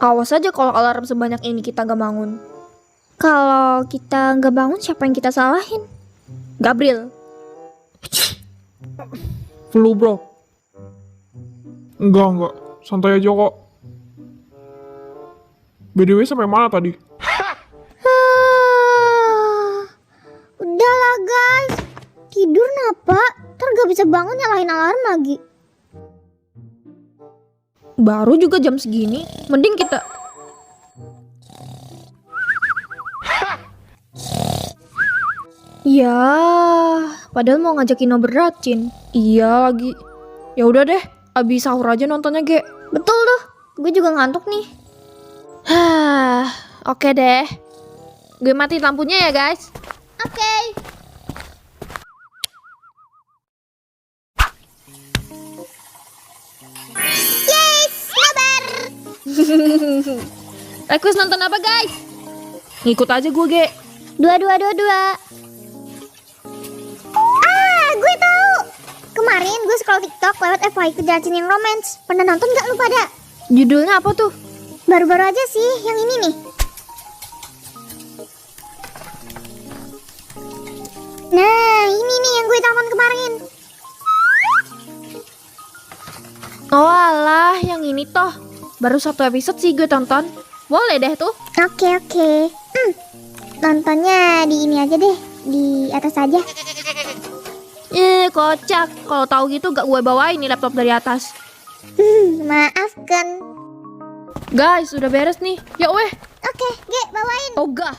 Awas aja kalau alarm sebanyak ini kita gak bangun. Kalau kita gak bangun, siapa yang kita salahin? Gabriel. Flu bro. Enggak. Santai aja kok. BDW sampai mana tadi? Udahlah guys, tidur napa? Ntar gak bisa bangun nyalahin alarm lagi. Baru juga jam segini, mending kita... Ya, padahal mau ngajakin Ino berracin. Iya lagi. Ya udah deh, abis sahur aja nontonnya, Ge. Betul tuh, gue juga ngantuk nih. Oke deh. Gue mati lampunya ya, guys. Oke. Yes, sabar. Request nonton apa, guys? Ngikut aja gue, Ge. Dua. Gue tahu. Kemarin gue scroll TikTok lewat FYI kejelasin yang romance. Pernah nonton gak lu pada? Judulnya apa tuh? Baru-baru aja sih, yang ini nih. Nah, ini nih yang gue tonton kemarin. Oh alah, yang ini toh. Baru 1 episode sih gue tonton. Boleh deh tuh. Oke. Nontonnya di ini aja deh, di atas aja. Kocak. Kalau tahu gitu gak gue bawain nih laptop dari atas. Maafkan. Guys, udah beres nih. Ya weh. Oke, Ge, bawain. Ogah.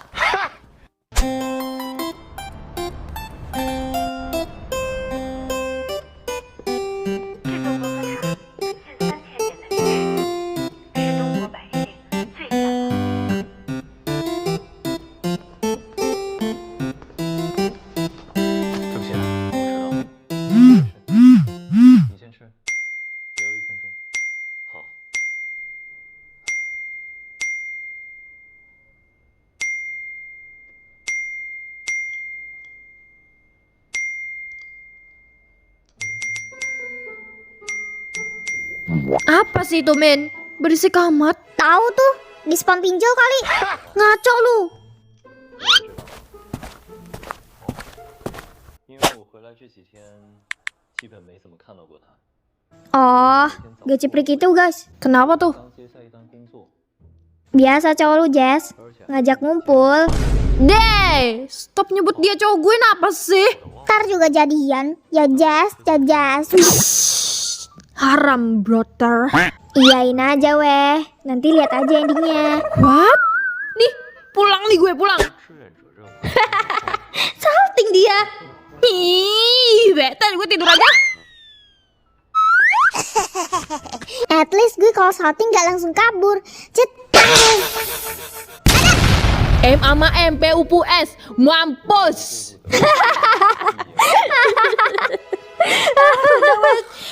Apa sih itu, men? Berisik amat. Tahu tuh, di spam pinjol kali. Ngaco lu. 因为我回来这几天基本没怎么看到过他。 Oh, gak ciprik itu guys. Kenapa tuh? 刚接下一单工作， Biasa cowok lu, Jess. 而且 Ngajak ngumpul. Deh, stop nyebut dia cowok gue, apa sih? Ntar juga jadian. Ya Jess. Haram, brother. Iyain aja weh. Nanti lihat aja endingnya. What? Nih, pulang nih gue, pulang. 志愿者任务 Salting dia. Ih, bete gue tidur aja. At least gue kalau salting gak langsung kabur. Cet. M sama M, P, U, P, S. Mampus.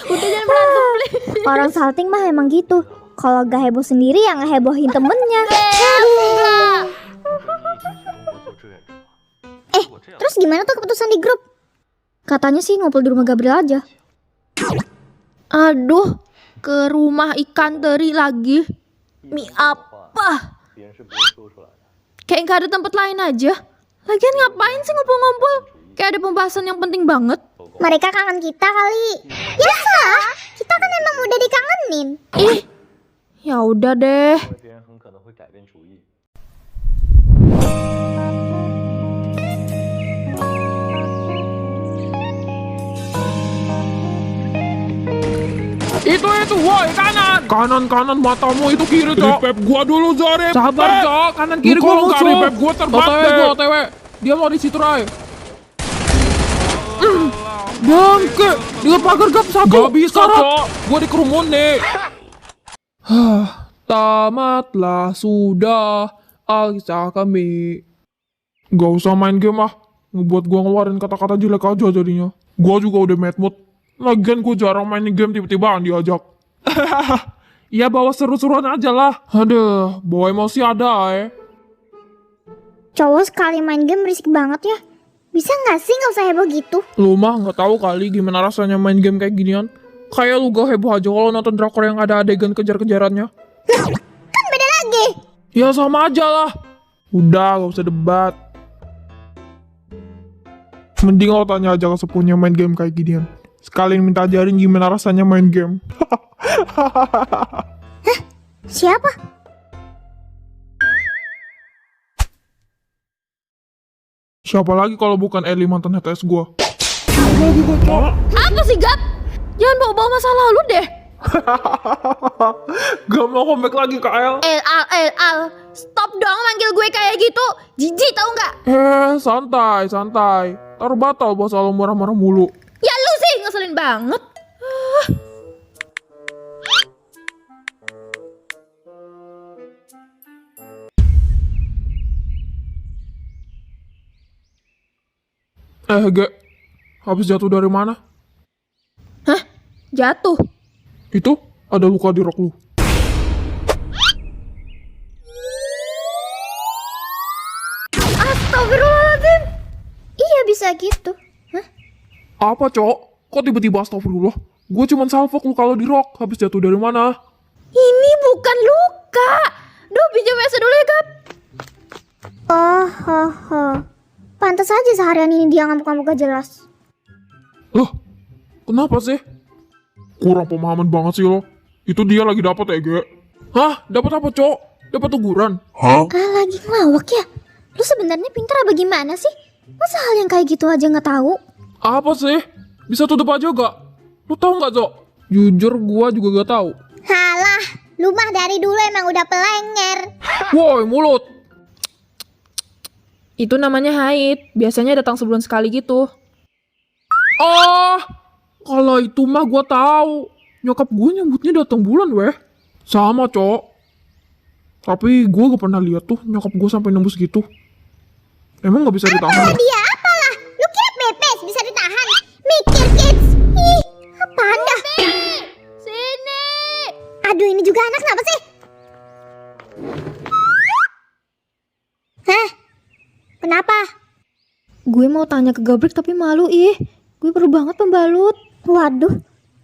Udah jangan berantem, please. Orang salting mah emang gitu. Kalau gak heboh sendiri yang ngehebohin temennya. Enggak. 一起去中国做志愿者。如果这样， Terus gimana tuh keputusan di grup? Katanya sih ngumpul di rumah Gabriel aja. Aduh, ke rumah ikan teri lagi. Mie apa? 别人是不会说出来的。 Kayak gak ada tempat lain aja. Lagian ngapain sih ngumpul-ngumpul? Kayak ada pembahasan yang penting banget. Mereka kangen kita kali. Ya salah, kita kan emang udah dikangenin. Ih, ya udah deh. 因为别人很可能会改变主意。 Itu, woi kanan matamu itu kiri cok. Pep gua dulu Zarim. Sabar cok, kanan kiri gua mau cari pep gua terbang. OTW, dia mau di situ Rai. Bangke, dia pagar gap satu. Gak bisa cok, gua dikerumun nih. Tamatlah sudah Alkisah kami. Gak usah main game ah, ngebuat gua ngeluarin kata-kata jelek aja jadinya. Gua juga udah mad mood. Lagian gue jarang main game tiba-tiba diajak. Ya bawa seru-seruan aja lah. Aduh, bawa emosi ada Cowok sekali main game berisik banget ya. Bisa gak sih gak usah heboh gitu? Lu mah gak tahu kali gimana rasanya main game kayak ginian. Kayak lu gak heboh aja kalau nonton drakor yang ada adegan kejar-kejarannya. Kan beda lagi Ya sama aja lah. Udah, gak usah debat. Mending lo tanya aja ke sepupunya main game kayak ginian. Sekalian minta ajarin gimana rasanya main game. Siapa? Siapa lagi kalau bukan Eli mantan HTS gua? Apa sih, Gap? Jangan bawa-bawa masa lalu deh. Gak mau comeback lagi ke El. Al. Stop dong manggil gue kayak gitu. Jijik tau nggak? Santai. Taruh batal bos selalu marah-marah mulu. Ya lu sih ngeselin banget. Ge, habis jatuh dari mana? Hah? Jatuh? Itu ada luka di rok lu. Astagfirullahaladzim. Iya bisa gitu. Hah? Apa, Cok? Kok tiba-tiba astagfirullah? Gue cuman salvok lu kalau di rok. Habis jatuh dari mana? Ini bukan luka. Duh, pinjam WC dulu ya, Gap. Oh. Pantas aja seharian ini dia ngamuk-ngamuk gak jelas. Loh, kenapa sih? Kurang pemahaman banget sih lo. Itu dia lagi dapat Ge. Hah? Dapat apa, Cok? Dapat teguran. Lagi ngelawak ya? Lu sebenarnya pintar apa gimana sih? Masa hal yang kayak gitu aja nggak tahu? Apa sih? Bisa tutup aja gak? Lu tahu nggak, Cok? Jujur gua juga gak tahu. Halah, lu mah dari dulu emang udah pelenger. Woi, mulut. Itu namanya haid. Biasanya datang sebulan sekali gitu. Oh, kalau itu mah gua tahu. Nyokap gue nyebutnya datang bulan weh. Sama, Cok. Tapi gue gak pernah lihat tuh nyokap gue sampai nembus gitu. Emang gak bisa ditahan? Dia apalah? Lu kira pepes bisa ditahan? Mikir kids. Ih, apaan dah? Sini. Aduh, ini juga anak kenapa sih? Hah? Kenapa? Gue mau tanya ke Gabrek tapi malu ih. Gue perlu banget pembalut. Waduh,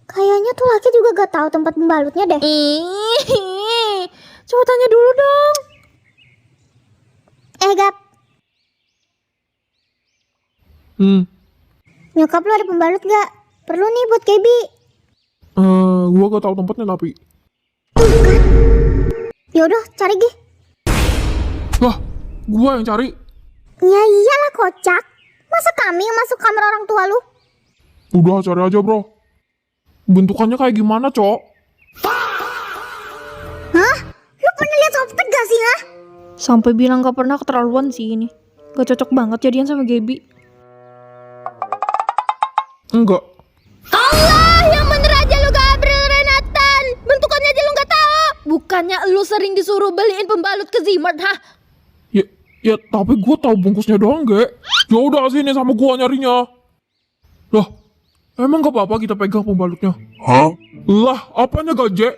kayaknya tuh laki juga gak tahu tempat pembalutnya deh. Ih, coba tanya dulu dong. Gap, nyokap lu ada pembalut gak? Perlu nih buat Gaby. Gue gak tahu tempatnya tapi. Yaudah, cari Gi. Lah, gue yang cari. Ya iyalah kocak. Masa kami yang masuk kamar orang tua lu? Udah cari aja bro. Bentukannya kayak gimana, Cok? Hah? Lu pernah lihat softtek gak sih, ha? Sampai bilang gak pernah keterlaluan sih ini. Gak cocok banget jadian sama Gaby. Enggak. Allah, yang bener aja lu Gabriel Renatan. Bentukannya aja lu gak tahu. Bukannya lu sering disuruh beliin pembalut ke Zmart, hah? Ya tapi gue tahu bungkusnya doang, Ge. Ya udah sini sama gue nyarinya. Lah, emang gak apa-apa kita pegang pembalutnya? Hah? Lah, apanya gak, Je?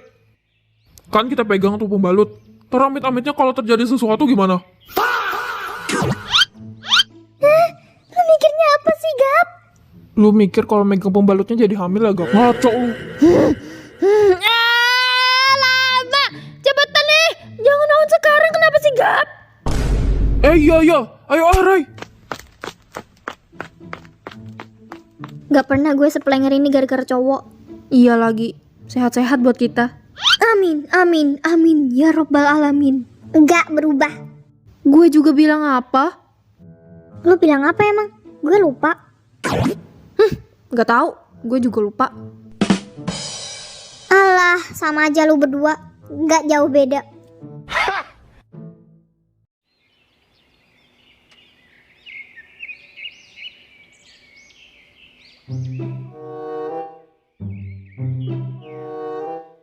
Kan kita pegang tuh pembalut. Teramit-amitnya kalau terjadi sesuatu gimana? Lu mikirnya apa sih, Gap? Lu mikir kalau megang pembalutnya jadi hamil ya, gak? Ngaco lu. Lama. Cepetan nih. Jangan naon sekarang, kenapa sih Gap? Iya. Ayo Ray. Gak pernah gue sepelenger ini gara-gara cowok. Iya lagi. Sehat-sehat buat kita. Amin. Ya Robbal Alamin. Gak berubah. Gue juga bilang apa? Lu bilang apa emang? Gue lupa. Gak tahu. Gue juga lupa. Alah, sama aja lu berdua. Gak jauh beda.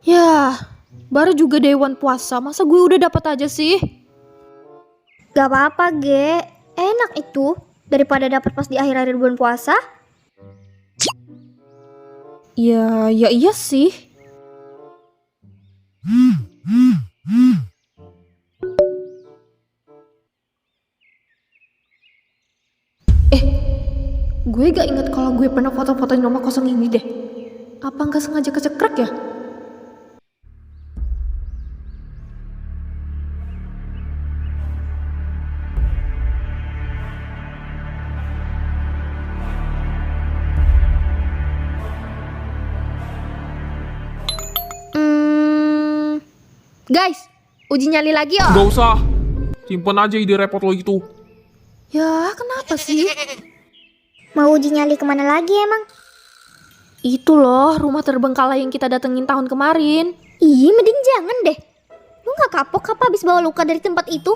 Ya, baru juga Dewan Puasa. Masa gue udah dapat aja sih? Gak apa-apa, Ge. Enak itu. Daripada dapat pas di akhir-akhir bulan puasa. Ya iya sih. Gue gak inget kalau gue pernah foto-fotoin rumah kosong ini deh. Apa nggak sengaja kecekrek ya? Guys, uji nyali lagi yuk. Gak usah. Simpen aja ide repot lo itu. Ya, kenapa sih? Mau uji nyali kemana lagi emang? Itu loh, rumah terbengkalai yang kita datengin tahun kemarin. Ih, mending jangan deh. Lu gak kapok apa habis bawa luka dari tempat itu?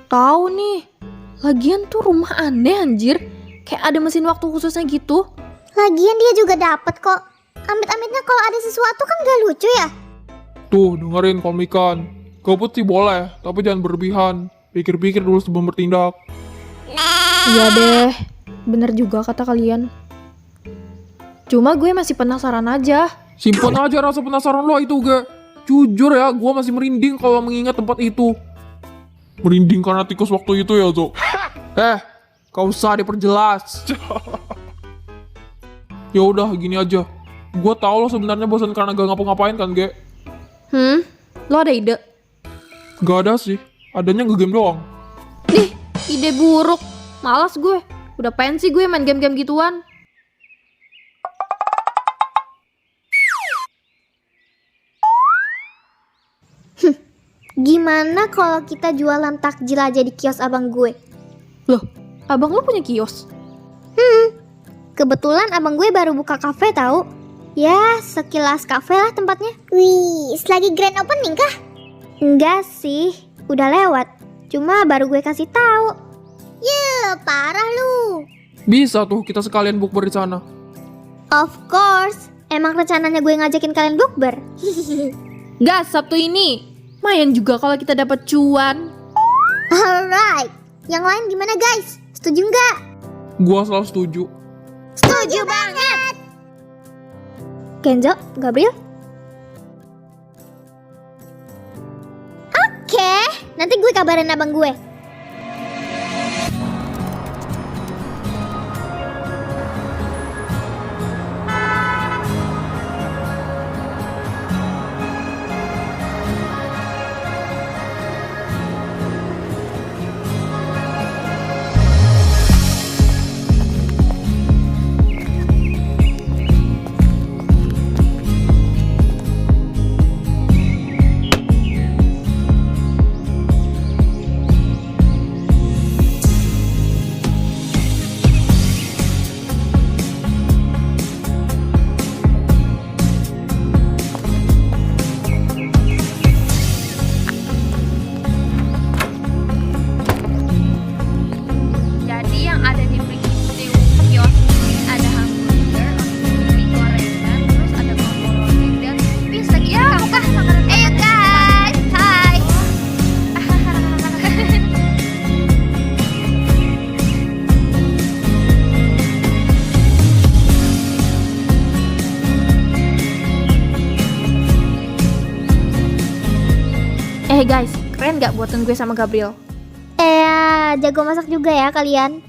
Tahu nih. Lagian tuh rumah aneh anjir. Kayak ada mesin waktu khususnya gitu. Lagian dia juga dapet kok. Amit-amitnya kalau ada sesuatu kan gak lucu ya? Tuh, dengerin komikan. Gabut sih boleh, tapi jangan berlebihan. Pikir-pikir dulu sebelum bertindak. Iya deh, bener juga kata kalian. Cuma gue masih penasaran aja. Simpen aja rasa penasaran lo itu, Ge. Jujur ya, gue masih merinding kalau mengingat tempat itu. Merinding karena tikus waktu itu ya, Zo. Kau usah diperjelas. Ya udah, gini aja. Gue tahu lo sebenarnya bosan karena gak ngapa-ngapain kan, Ge? Lo ada ide? Gak ada sih, adanya nge-game doang. Ih, ide buruk. Malas gue. Udah pensi gue main game-game gituan. Gimana kalau kita jualan takjil aja di kios abang gue? Loh, abang lo punya kios? Kebetulan abang gue baru buka kafe tahu. Ya, sekilas kafe lah tempatnya. Wih, lagi grand opening kah? Enggak sih, udah lewat. Cuma baru gue kasih tahu. Ya, parah lu. Bisa tuh kita sekalian bukber di sana. Of course, emang rencananya gue ngajakin kalian bukber. Gas Sabtu ini. Mayan juga kalau kita dapat cuan. Alright, yang lain gimana guys? Setuju nggak? Gua selalu setuju. Setuju banget. Kenzo, Gabriel. Oke, nanti gue kabarin abang gue. Jadi yang ada di kios ini ada hamburger, mie gorengan, terus ada borong dan tipis lagi. Ya, bukan makanan. Ayo guys, hai. Guys, keren gak buatan gue sama Gabriel? Jago masak juga ya kalian.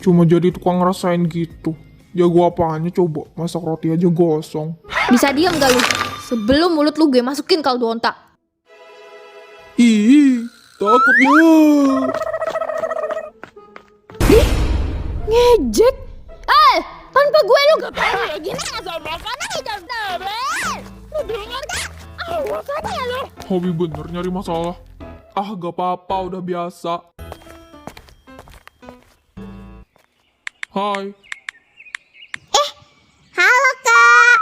Cuma jadi tukang ngerasain gitu. Jago apanya coba, masak roti aja gosong. Bisa diam gak lu? Sebelum mulut lu gue masukin kaldu onta. Ih, takut ya. Ngejek? Tanpa gue lu gak pernah kayak gini. Lu dengar gak? Awas apa ya lu? Hobi bener nyari masalah. Ah, gak apa-apa, udah biasa. Hai. Halo kak.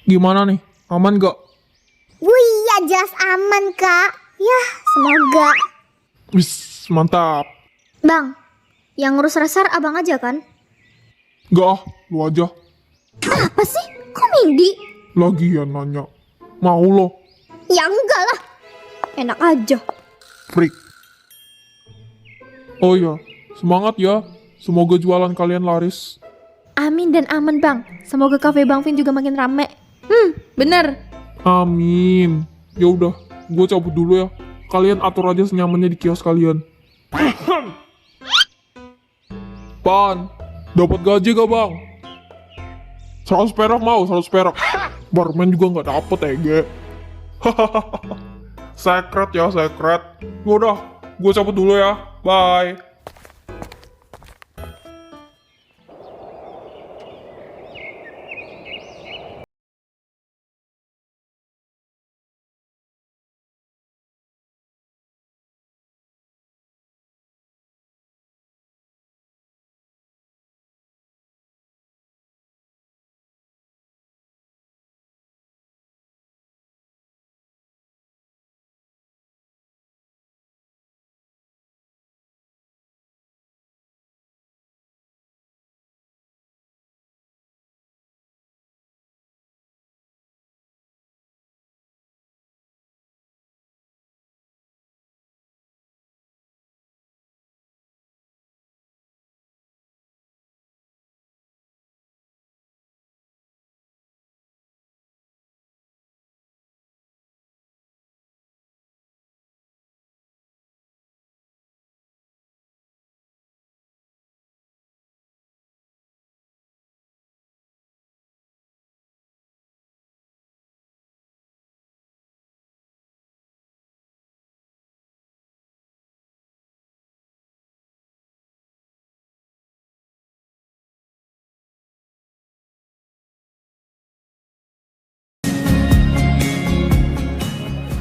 Gimana nih? Aman gak? Wih, ya jelas aman kak. Ya, semoga. Wis, mantap. Bang, yang ngurus resar abang aja kan? Gak ah, lu aja. Apa sih? Kok Mindy? Lagian nanya. Mau lo, Ya enggak lah. Enak aja. freak. Oh iya, semangat ya. Semoga jualan kalian laris. Amin dan aman bang. Semoga kafe Bang Vin juga makin rame. Bener. Amin. Ya udah, gue cabut dulu ya. Kalian atur aja senyamannya di kios kalian. Pan, dapat gaji gak bang? 100 perak mau, 100 perak. Barman juga nggak dapet Ege. Secret ya, secret. Udah, gue cabut dulu ya. Bye.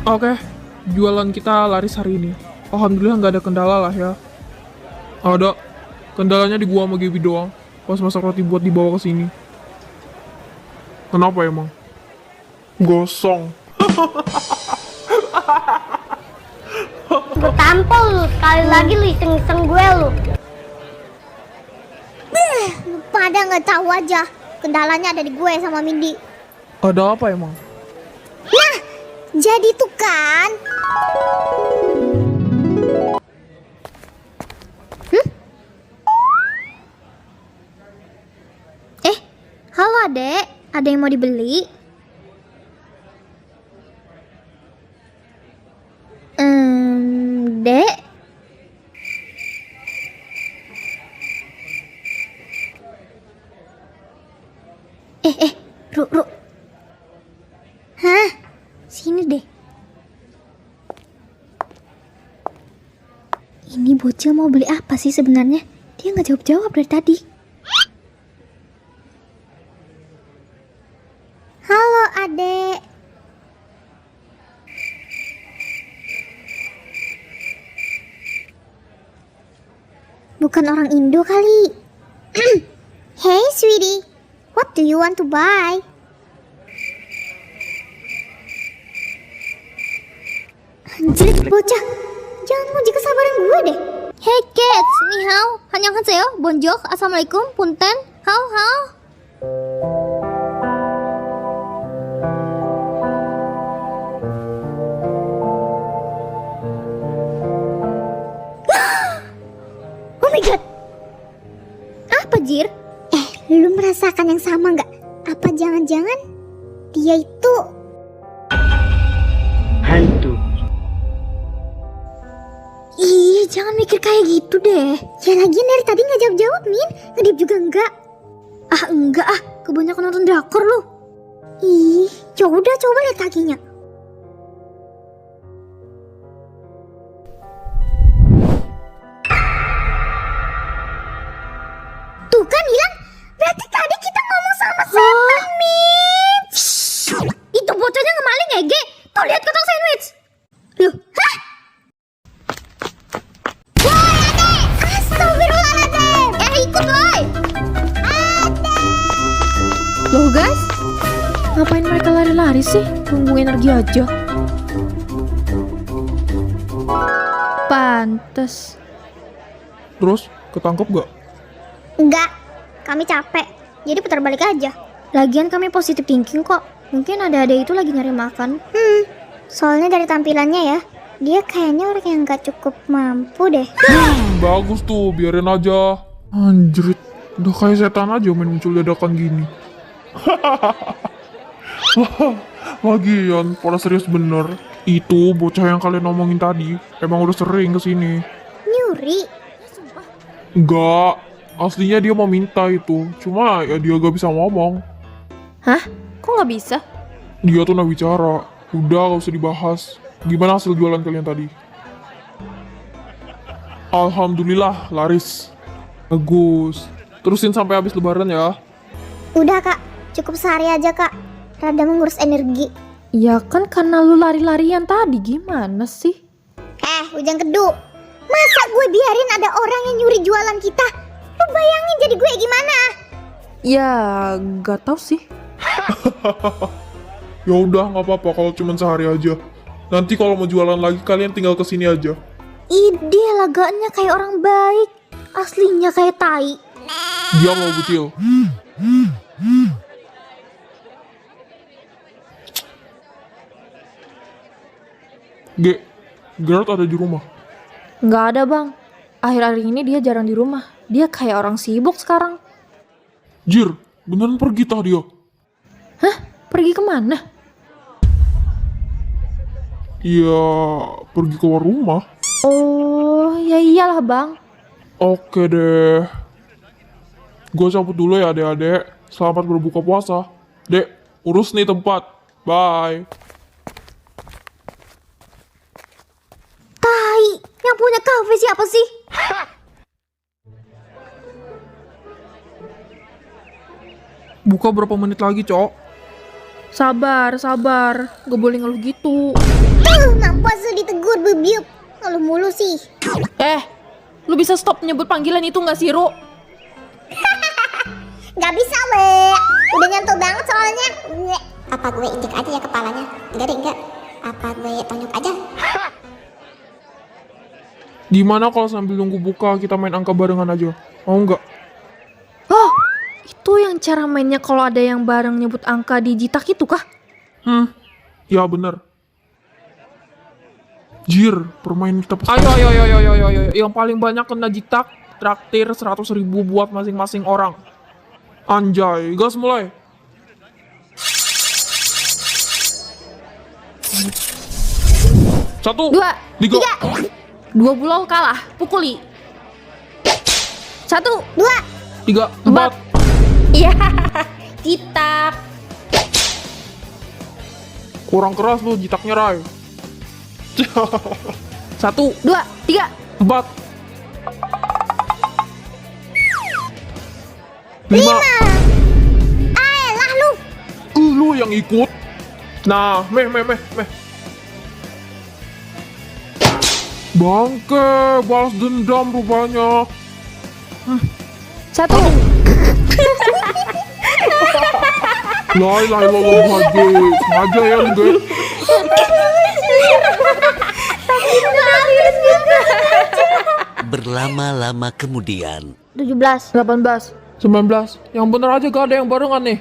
Oke, jualan kita laris hari ini. Alhamdulillah nggak ada kendala lah ya. Ada, kendalanya di gua sama Gaby doang. Pas masak roti buat dibawa ke sini. Kenapa emang? Gosong. Gue tampol lu, sekali lagi lu iseng-iseng gue lu. Lu pada nggak tahu aja, kendalanya ada di gue sama Mindy. Ada apa emang? Nah, jadi tuh kan. Halo adek, ada yang mau dibeli? Dek? Ru. Hah? Sini deh. Ini bocil mau beli apa sih sebenarnya? Dia nggak jawab-jawab dari tadi. Halo adek. Bukan orang Indo kali. Hey sweetie, what do you want to buy? Anjir bocah, jangan nguji kesabaran gue deh. Hey kids, ni hao, annyeonghaseyo, bonjour, assalamualaikum, punten, hao hao. Oh my god. Apa Jir? Lu merasakan yang sama nggak? Apa jangan-jangan dia itu hantu? Ih, jangan mikir kayak gitu deh. Ya lagian dari tadi nggak jawab-jawab, Min. Ngedip juga enggak. Ah enggak ah, kebanyakan nonton drakor lu. Ih, coba lihat kakinya. Tuh kan hilang. Berarti tadi kita ngomong sama setan, Min. Itu bocahnya ngemaling Ege. Tuh lihat kotak sandwich. Loh, hah? Woi, adek! Astagfirullahaladzim! Ikut, woi! Loh guys, ngapain mereka lari-lari sih? Tunggu energi aja. Pantes. Terus, ketangkep gak? Enggak, kami capek. Jadi putar balik aja. Lagian kami positive thinking kok. Mungkin ada itu lagi nyari makan. Soalnya dari tampilannya ya, dia kayaknya orang yang gak cukup mampu deh. Bagus tuh, biarin aja. Anjrit, udah kayak setan aja main muncul dadakan gini. Lagian, pada serius bener. Itu bocah yang kalian omongin tadi, emang udah sering kesini. Nyuri. Enggak, aslinya dia mau minta itu. Cuma ya dia gak bisa ngomong. Hah? Kok nggak bisa? Dia tuh gak bicara. Udah gak usah dibahas. Gimana hasil jualan kalian tadi? Alhamdulillah, laris. Bagus. Terusin sampai habis lebaran ya. Udah kak, cukup sehari aja kak. Rada mengurus energi. Ya kan karena lu lari-larian tadi, gimana sih? Ujang kedu. Masa gue biarin ada orang yang nyuri jualan kita? Lu bayangin jadi gue gimana? Ya, gak tau sih. Ya udah nggak apa-apa kalau cuma sehari aja. Nanti kalau mau jualan lagi kalian tinggal kesini aja. Ide laganya kayak orang baik. Aslinya kayak tai. Dia mau kecil. Gerard ada di rumah. Nggak ada bang. Akhir-akhir ini dia jarang di rumah. Dia kayak orang sibuk sekarang. Jir, beneran pergi tah dia? Hah? Pergi kemana? Ya, pergi keluar rumah. Oh, ya iyalah bang. Oke deh. Gue cabut dulu ya adek-adek. Selamat berbuka puasa. Dek, urus nih tempat. Bye. Tai, yang punya kafe siapa sih? Buka berapa menit lagi, Cok? Sabar, sabar. Gak boleh ngeluh gitu. Tuh Mampus lu ditegur bebiup. Ngeluh mulu sih. Lu bisa stop nyebut panggilan itu nggak sih, Ru? Gak bisa, we. Udah nyantuk banget soalnya. Apa gue injek aja ya kepalanya? Enggak deh, enggak. Apa gue tonjok aja? Gimana kalau sambil nunggu buka kita main angka barengan aja? Mau nggak? Oh, itu yang cara mainnya kalau ada yang bareng nyebut angka di jitak itu kah? Ya bener. Jir, permainan kita pasti. Ayo. Yang paling banyak kena jitak, traktir 100.000 buat masing-masing orang. Anjay, gas mulai. Satu, Dua, tiga. Dua bulol kalah, pukuli. 1, 2, 3, 4. Iya, jitak. Kurang keras lu jitaknya, Ray. 1, 2, 3. 4. 5. ayolah lu. Lu yang ikut. Nah, meh. Bangke, balas dendam rupanya. 1. La ilaha illallah Haji. Sengaja ya lu, guys. Berlama-lama kemudian. 17, 18. 19. Yang bener aja gak ada yang barengan nih.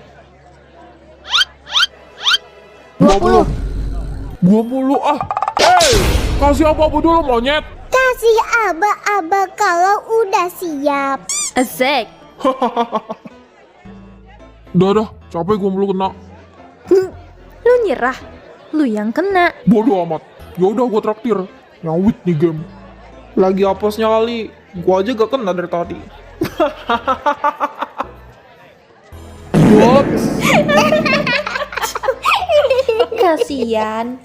20. 20 ah. Kasih apa-apa dulu monyet. kasih aba-aba kalau udah siap. Asik. Dah, capek gue mulu kena. Lu nyerah. Lu yang kena. Bodoh amat. Ya udah gue traktir. Nyawit nih game. Lagi apesnya kali. Gua aja gak kena dari tadi. Kasian.